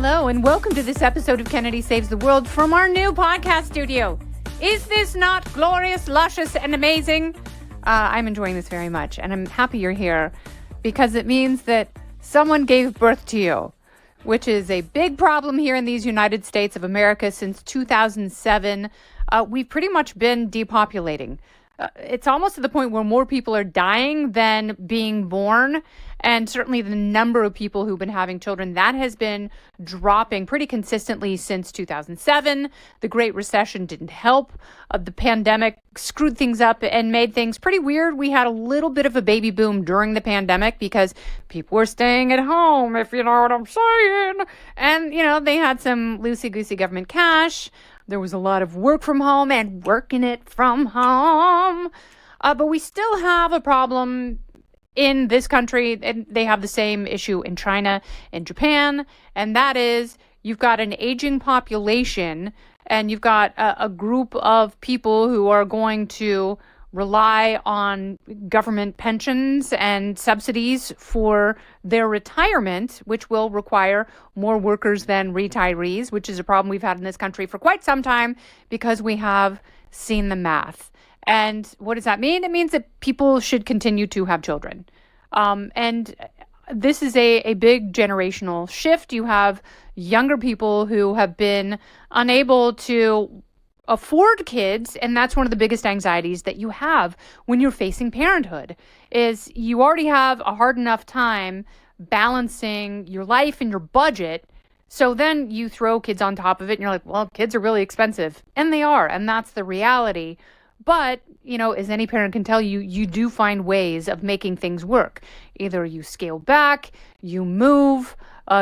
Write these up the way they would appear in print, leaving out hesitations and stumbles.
Hello, and welcome to this episode of Kennedy Saves the World from our new podcast studio. Is this not glorious, luscious, and amazing? I'm enjoying this very much, and I'm happy you're here because it means that someone gave birth to you, which is a big problem here in these United States of America since 2007. We've pretty much been depopulating. It's almost to the point where more people are dying than being born. And certainly the number of people who've been having children, that has been dropping pretty consistently since 2007. The Great Recession didn't help. The pandemic screwed things up and made things pretty weird. We had a little bit of a baby boom during the pandemic because people were staying at home, if you know what I'm saying. And, they had some loosey-goosey government cash. There was a lot of work from home and working it from home. But we still have a problem in this country, and they have the same issue in China and Japan, and that is you've got an aging population and you've got a group of people who are going to rely on government pensions and subsidies for their retirement, which will require more workers than retirees, which is a problem we've had in this country for quite some time because we have seen the math. And what does that mean? It means that people should continue to have children. And this is a big generational shift. You have younger people who have been unable to afford kids, and that's one of the biggest anxieties that you have when you're facing parenthood, is you already have a hard enough time balancing your life and your budget. So then you throw kids on top of it and you're like, well, kids are really expensive. And they are, and that's the reality. But, as any parent can tell you, you do find ways of making things work. Either you scale back, you move,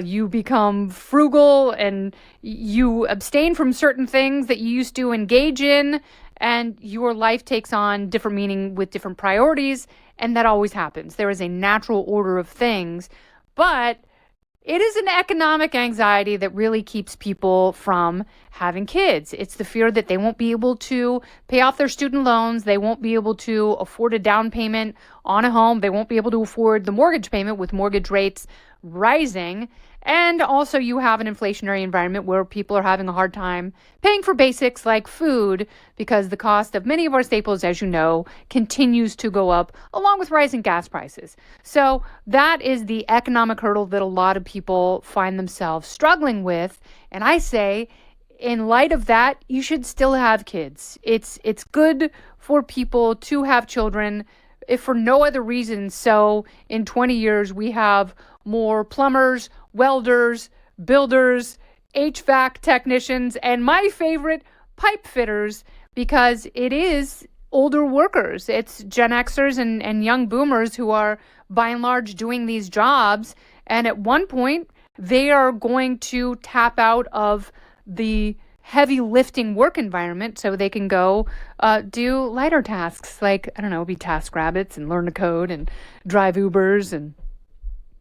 you become frugal, and you abstain from certain things that you used to engage in, and your life takes on different meaning with different priorities, and that always happens. There is a natural order of things, but it is an economic anxiety that really keeps people from having kids. It's the fear that they won't be able to pay off their student loans. They won't be able to afford a down payment on a home. They won't be able to afford the mortgage payment with mortgage rates rising. And also you have an inflationary environment where people are having a hard time paying for basics like food because the cost of many of our staples, as you know, continues to go up along with rising gas prices. So that is the economic hurdle that a lot of people find themselves struggling with. And I say, in light of that, you should still have kids. It's good for people to have children, if for no other reason. So in 20 years, we have more plumbers, welders, builders, HVAC technicians, and my favorite, pipe fitters, because it is older workers. It's Gen Xers and young boomers who are, by and large, doing these jobs. And at one point, they are going to tap out of the heavy lifting work environment so they can go do lighter tasks like, be TaskRabbits and learn to code and drive Ubers and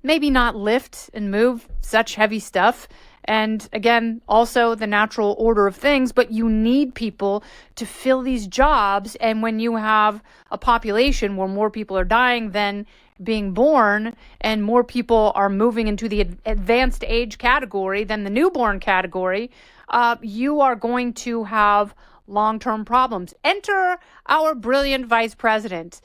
maybe not lift and move such heavy stuff. And again, also the natural order of things, but you need people to fill these jobs. And when you have a population where more people are dying than being born and more people are moving into the advanced age category than the newborn category, you are going to have long-term problems. Enter our brilliant vice president,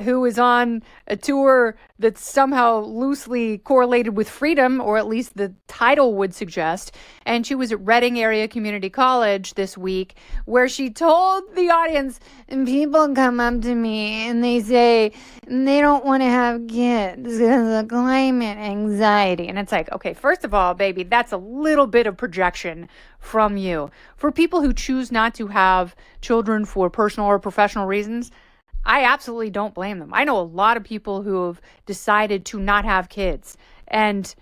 who is on a tour that's somehow loosely correlated with freedom, or at least the title would suggest. And she was at Reading Area Community College this week, where she told the audience, and people come up to me and they say they don't want to have kids because of climate anxiety. And it's like, okay, first of all, baby, that's a little bit of projection from you. For people who choose not to have children for personal or professional reasons, I absolutely don't blame them. I know a lot of people who have decided to not have kids, and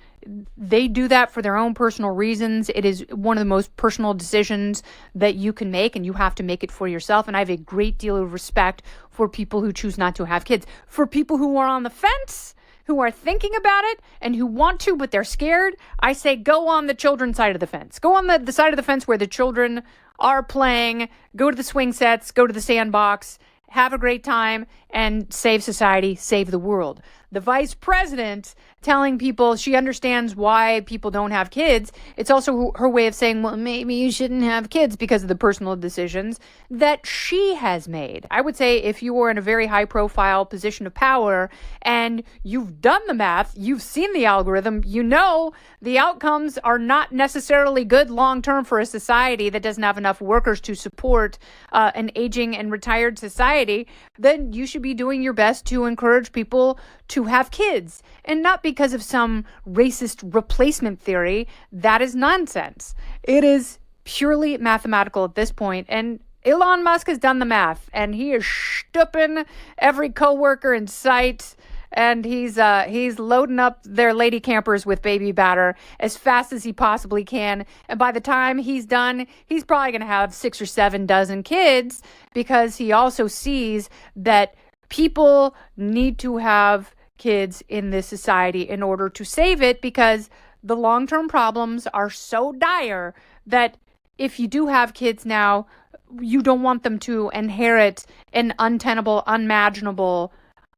they do that for their own personal reasons. It is one of the most personal decisions that you can make, and you have to make it for yourself. And I have a great deal of respect for people who choose not to have kids. For people who are on the fence, who are thinking about it and who want to, but they're scared, I say go on the children's side of the fence. Go on the side of the fence where the children are playing. Go to the swing sets, go to the sandbox, have a great time, and save society, save the world. The vice president telling people she understands why people don't have kids. It's also her way of saying, well, maybe you shouldn't have kids because of the personal decisions that she has made. I would say if you were in a very high profile position of power and you've done the math, you've seen the algorithm, you know the outcomes are not necessarily good long term for a society that doesn't have enough workers to support an aging and retired society, then you should be doing your best to encourage people to have kids, and not because of some racist replacement theory. That is nonsense. It is purely mathematical at this point, and Elon Musk has done the math, and he is stooping every coworker in sight, and he's loading up their lady campers with baby batter as fast as he possibly can. And by the time he's done, he's probably going to have 6 or 7 dozen kids, because he also sees that people need to have kids in this society in order to save it, because the long-term problems are so dire that if you do have kids now, you don't want them to inherit an untenable,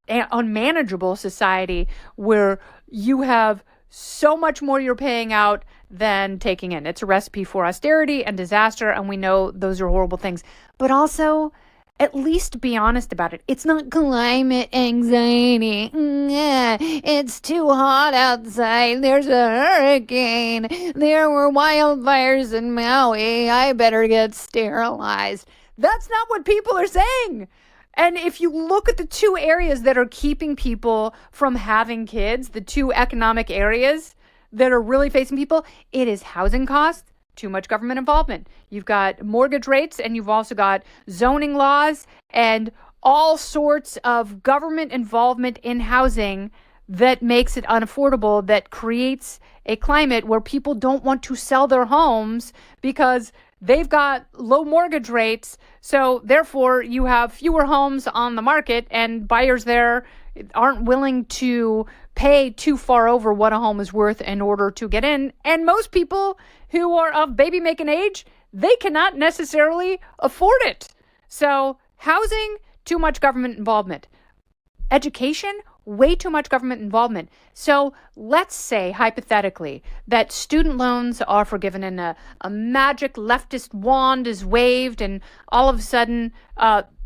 unmanageable society where you have so much more you're paying out than taking in. It's a recipe for austerity and disaster, and we know those are horrible things. But also, at least be honest about it. It's not climate anxiety. It's too hot outside. There's a hurricane. There were wildfires in Maui. I better get sterilized. That's not what people are saying. And if you look at the 2 areas that are keeping people from having kids, the 2 economic areas that are really facing people, it is housing costs. Too much government involvement. You've got mortgage rates, and you've also got zoning laws and all sorts of government involvement in housing that makes it unaffordable, that creates a climate where people don't want to sell their homes because they've got low mortgage rates. So therefore, you have fewer homes on the market, and buyers there aren't willing to pay too far over what a home is worth in order to get in. And most people who are of baby making age, they cannot necessarily afford it. So housing, too much government involvement. Education, way too much government involvement. So let's say, hypothetically, that student loans are forgiven and a magic leftist wand is waved, and all of a sudden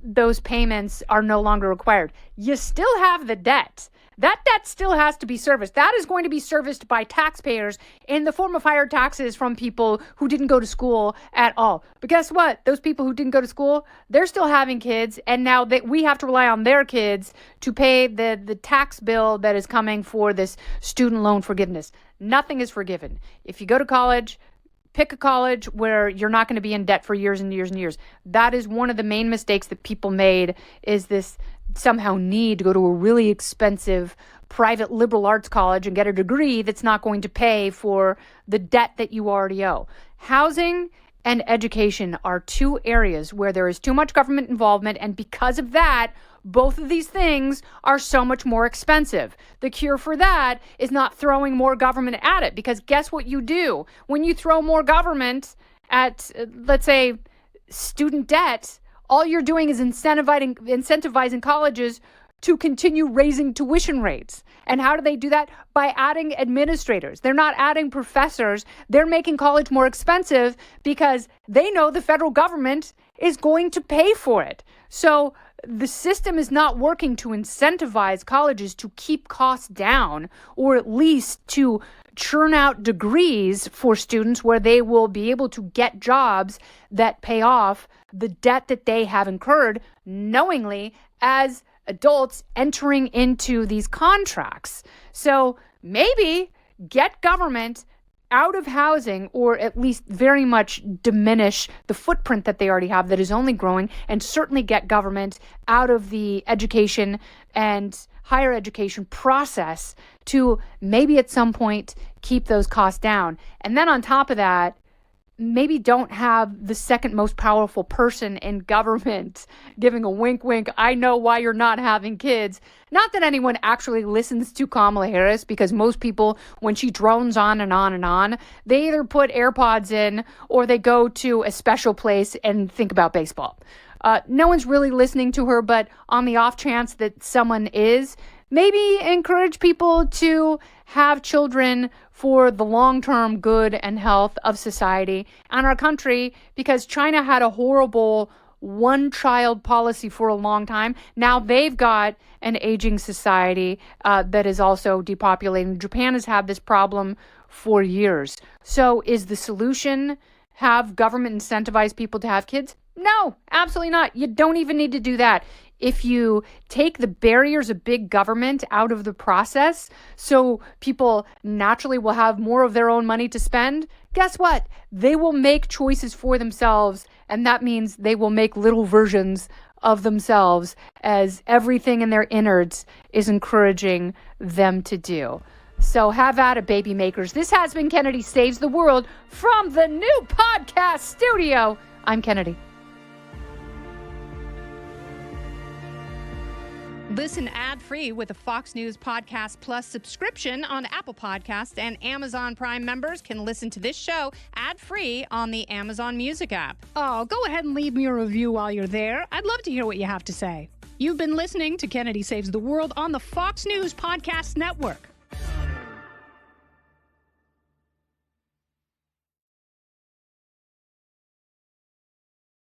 those payments are no longer required. You still have the debt. That debt still has to be serviced. That is going to be serviced by taxpayers in the form of higher taxes from people who didn't go to school at all. But guess what? Those people who didn't go to school, they're still having kids, and now we have to rely on their kids to pay the tax bill that is coming for this student loan forgiveness. Nothing is forgiven. If you go to college, pick a college where you're not going to be in debt for years and years and years. That is one of the main mistakes that people made, is this somehow need to go to a really expensive private liberal arts college and get a degree that's not going to pay for the debt that you already owe. Housing and education are 2 areas where there is too much government involvement, and because of that, both of these things are so much more expensive. The cure for that is not throwing more government at it, because guess what you do? When you throw more government at, let's say, student debt, all you're doing is incentivizing colleges to continue raising tuition rates. And how do they do that? By adding administrators. They're not adding professors. They're making college more expensive because they know the federal government is going to pay for it. So the system is not working to incentivize colleges to keep costs down, or at least to churn out degrees for students where they will be able to get jobs that pay off the debt that they have incurred knowingly as adults entering into these contracts. So maybe get government out of housing, or at least very much diminish the footprint that they already have that is only growing, and certainly get government out of the education and higher education process to maybe at some point keep those costs down. And then on top of that, maybe don't have the second most powerful person in government giving a wink, wink, I know why you're not having kids. Not that anyone actually listens to Kamala Harris, because most people, when she drones on and on and on, they either put AirPods in or they go to a special place and think about baseball. no one's really listening to her, but on the off chance that someone is, maybe encourage people to have children for the long-term good and health of society and our country, because China had a horrible one-child policy for a long time. Now they've got an aging society that is also depopulating. Japan has had this problem for years. So is the solution have government incentivize people to have kids? No, absolutely not. You don't even need to do that. If you take the barriers of big government out of the process, so people naturally will have more of their own money to spend, guess what? They will make choices for themselves, and that means they will make little versions of themselves, as everything in their innards is encouraging them to do. So have at it, baby makers. This has been Kennedy Saves the World from the new podcast studio. I'm Kennedy. Listen ad-free with a Fox News Podcast Plus subscription on Apple Podcasts, and Amazon Prime members can listen to this show ad-free on the Amazon Music app. Oh, go ahead and leave me a review while you're there. I'd love to hear what you have to say. You've been listening to Kennedy Saves the World on the Fox News Podcast Network.